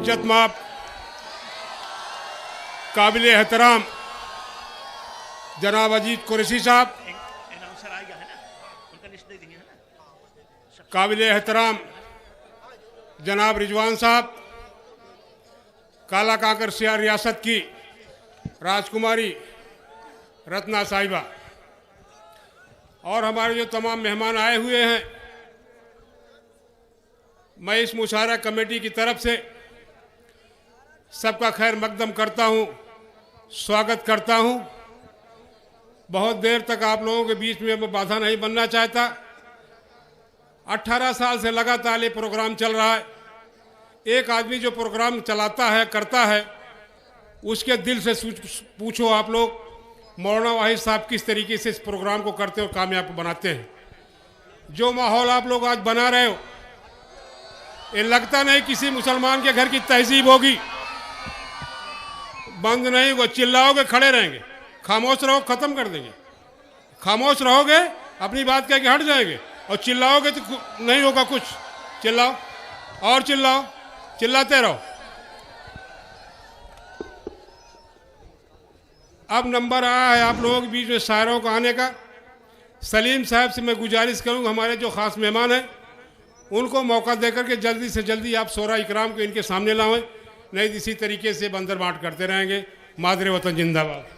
इज्जत माब काबिल एहतराम जनाब अजीत कुरैशी साहब, काबिल एहतराम जनाब रिजवान साहब, काला काकर सियार रियासत की राजकुमारी रत्ना साहिबा और हमारे जो तमाम मेहमान आए हुए हैं, मैं इस मुशायरा कमेटी की तरफ से सबका खैर मकदम करता हूं, स्वागत करता हूं। बहुत देर तक आप लोगों के बीच में मैं बाधा नहीं बनना चाहता। 18 साल से लगातार ये प्रोग्राम चल रहा है। एक आदमी जो प्रोग्राम चलाता है, करता है, उसके दिल से पूछो आप लोग मौलाना वाहिद साहब किस तरीके से इस प्रोग्राम को करते और कामयाब बनाते हैं। जो माहौल आप लोग आज बना रहे हो, ये लगता नहीं किसी मुसलमान के घर की तहजीब होगी। बंद नहीं होगा, चिल्लाओगे खड़े रहेंगे, खामोश रहो खत्म कर देंगे। खामोश रहोगे अपनी बात कह के हट जाएंगे, और चिल्लाओगे तो नहीं होगा कुछ। चिल्लाओ और चिल्लाओ, चिल्लाते रहो। अब नंबर आया है आप लोगों के बीच में शायरों को आने का। सलीम साहब से मैं गुजारिश करूंगा, हमारे जो खास मेहमान हैं उनको मौका देकर के जल्दी से जल्दी आप सोरा इकराम को इनके सामने लाएं, नहीं इसी तरीके से बंदर बांट करते रहेंगे। मादरे वतन जिंदाबाद।